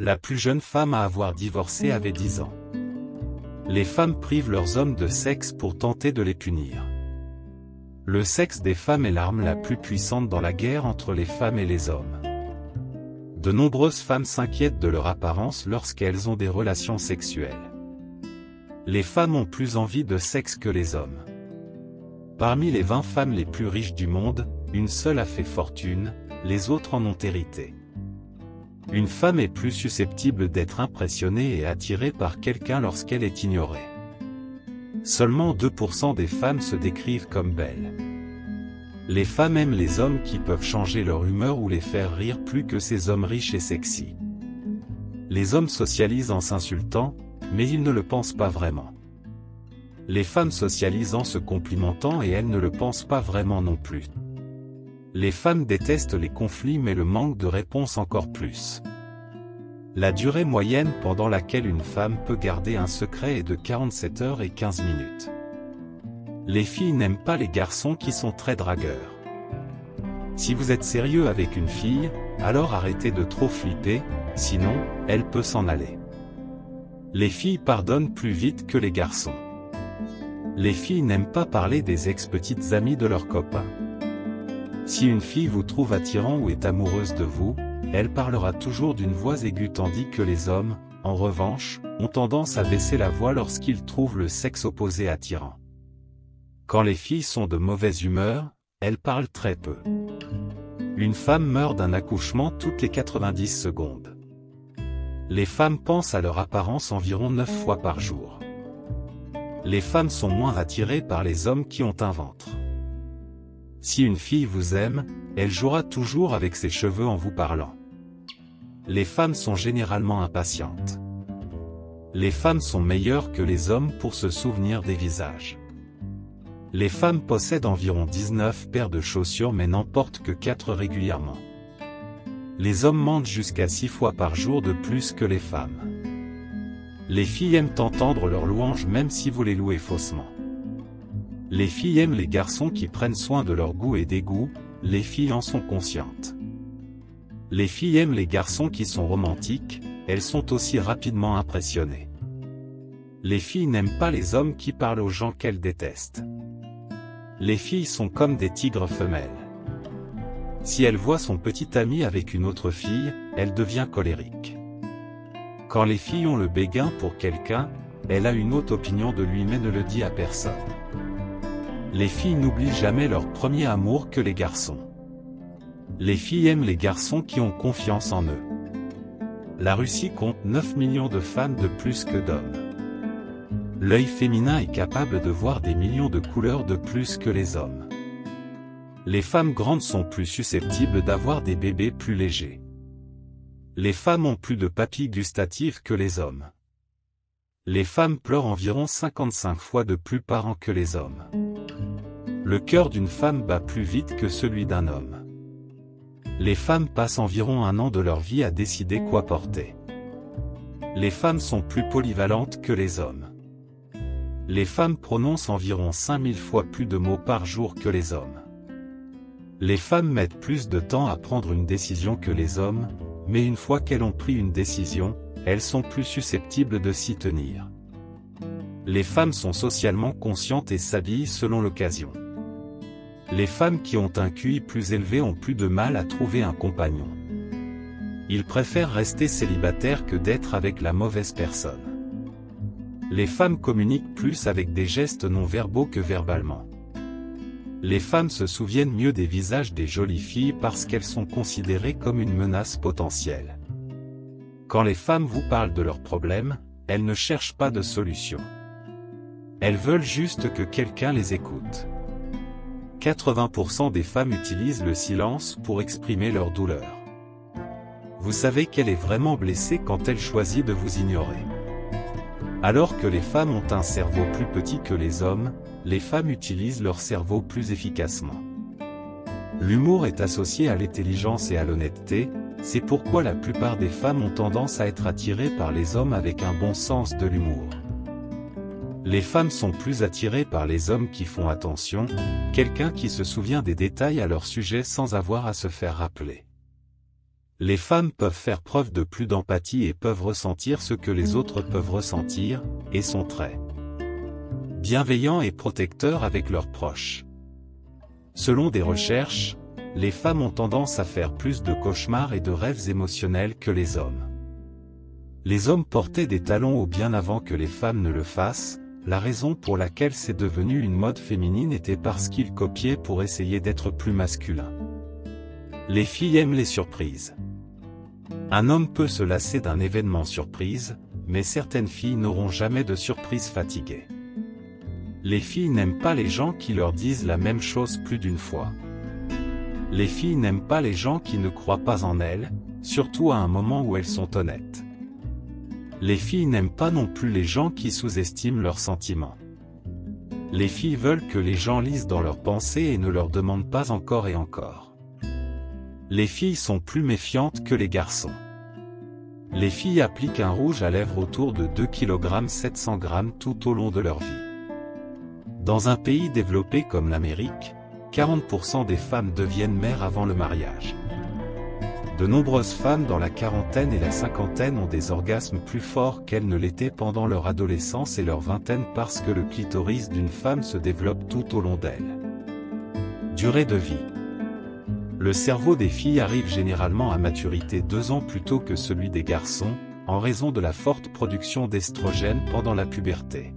La plus jeune femme à avoir divorcé avait 10 ans. Les femmes privent leurs hommes de sexe pour tenter de les punir. Le sexe des femmes est l'arme la plus puissante dans la guerre entre les femmes et les hommes. De nombreuses femmes s'inquiètent de leur apparence lorsqu'elles ont des relations sexuelles. Les femmes ont plus envie de sexe que les hommes. Parmi les 20 femmes les plus riches du monde, une seule a fait fortune, les autres en ont hérité. Une femme est plus susceptible d'être impressionnée et attirée par quelqu'un lorsqu'elle est ignorée. Seulement 2% des femmes se décrivent comme belles. Les femmes aiment les hommes qui peuvent changer leur humeur ou les faire rire plus que ces hommes riches et sexy. Les hommes socialisent en s'insultant, mais ils ne le pensent pas vraiment. Les femmes socialisent en se complimentant et elles ne le pensent pas vraiment non plus. Les femmes détestent les conflits mais le manque de réponse encore plus. La durée moyenne pendant laquelle une femme peut garder un secret est de 47 heures et 15 minutes. Les filles n'aiment pas les garçons qui sont très dragueurs. Si vous êtes sérieux avec une fille, alors arrêtez de trop flipper, sinon, elle peut s'en aller. Les filles pardonnent plus vite que les garçons. Les filles n'aiment pas parler des ex-petites amies de leurs copains. Si une fille vous trouve attirant ou est amoureuse de vous, elle parlera toujours d'une voix aiguë tandis que les hommes, en revanche, ont tendance à baisser la voix lorsqu'ils trouvent le sexe opposé attirant. Quand les filles sont de mauvaise humeur, elles parlent très peu. Une femme meurt d'un accouchement toutes les 90 secondes. Les femmes pensent à leur apparence environ 9 fois par jour. Les femmes sont moins attirées par les hommes qui ont un ventre. Si une fille vous aime, elle jouera toujours avec ses cheveux en vous parlant. Les femmes sont généralement impatientes. Les femmes sont meilleures que les hommes pour se souvenir des visages. Les femmes possèdent environ 19 paires de chaussures mais n'en portent que 4 régulièrement. Les hommes mentent jusqu'à 6 fois par jour de plus que les femmes. Les filles aiment entendre leurs louanges même si vous les louez faussement. Les filles aiment les garçons qui prennent soin de leur goût et dégoût, les filles en sont conscientes. Les filles aiment les garçons qui sont romantiques, elles sont aussi rapidement impressionnées. Les filles n'aiment pas les hommes qui parlent aux gens qu'elles détestent. Les filles sont comme des tigres femelles. Si elle voit son petit ami avec une autre fille, elle devient colérique. Quand les filles ont le béguin pour quelqu'un, elle a une haute opinion de lui mais ne le dit à personne. Les filles n'oublient jamais leur premier amour que les garçons. Les filles aiment les garçons qui ont confiance en eux. La Russie compte 9 millions de femmes de plus que d'hommes. L'œil féminin est capable de voir des millions de couleurs de plus que les hommes. Les femmes grandes sont plus susceptibles d'avoir des bébés plus légers. Les femmes ont plus de papilles gustatives que les hommes. Les femmes pleurent environ 55 fois de plus par an que les hommes. Le cœur d'une femme bat plus vite que celui d'un homme. Les femmes passent environ 1 an de leur vie à décider quoi porter. Les femmes sont plus polyvalentes que les hommes. Les femmes prononcent environ 5000 fois plus de mots par jour que les hommes. Les femmes mettent plus de temps à prendre une décision que les hommes, mais une fois qu'elles ont pris une décision, elles sont plus susceptibles de s'y tenir. Les femmes sont socialement conscientes et s'habillent selon l'occasion. Les femmes qui ont un QI plus élevé ont plus de mal à trouver un compagnon. Ils préfèrent rester célibataires que d'être avec la mauvaise personne. Les femmes communiquent plus avec des gestes non verbaux que verbalement. Les femmes se souviennent mieux des visages des jolies filles parce qu'elles sont considérées comme une menace potentielle. Quand les femmes vous parlent de leurs problèmes, elles ne cherchent pas de solution. Elles veulent juste que quelqu'un les écoute. 80% des femmes utilisent le silence pour exprimer leur douleur. Vous savez qu'elle est vraiment blessée quand elle choisit de vous ignorer. Alors que les femmes ont un cerveau plus petit que les hommes, les femmes utilisent leur cerveau plus efficacement. L'humour est associé à l'intelligence et à l'honnêteté, c'est pourquoi la plupart des femmes ont tendance à être attirées par les hommes avec un bon sens de l'humour. Les femmes sont plus attirées par les hommes qui font attention, quelqu'un qui se souvient des détails à leur sujet sans avoir à se faire rappeler. Les femmes peuvent faire preuve de plus d'empathie et peuvent ressentir ce que les autres peuvent ressentir, et sont très bienveillants et protecteurs avec leurs proches. Selon des recherches, les femmes ont tendance à faire plus de cauchemars et de rêves émotionnels que les hommes. Les hommes portaient des talons haut bien avant que les femmes ne le fassent, la raison pour laquelle c'est devenu une mode féminine était parce qu'ils copiaient pour essayer d'être plus masculins. Les filles aiment les surprises. Un homme peut se lasser d'un événement surprise, mais certaines filles n'auront jamais de surprise fatiguée. Les filles n'aiment pas les gens qui leur disent la même chose plus d'une fois. Les filles n'aiment pas les gens qui ne croient pas en elles, surtout à un moment où elles sont honnêtes. Les filles n'aiment pas non plus les gens qui sous-estiment leurs sentiments. Les filles veulent que les gens lisent dans leurs pensées et ne leur demandent pas encore et encore. Les filles sont plus méfiantes que les garçons. Les filles appliquent un rouge à lèvres autour de 2 kg 700 g tout au long de leur vie. Dans un pays développé comme l'Amérique, 40% des femmes deviennent mères avant le mariage. De nombreuses femmes dans la quarantaine et la cinquantaine ont des orgasmes plus forts qu'elles ne l'étaient pendant leur adolescence et leur vingtaine parce que le clitoris d'une femme se développe tout au long d'elle. Durée de vie. Le cerveau des filles arrive généralement à maturité 2 ans plus tôt que celui des garçons, en raison de la forte production d'estrogène pendant la puberté.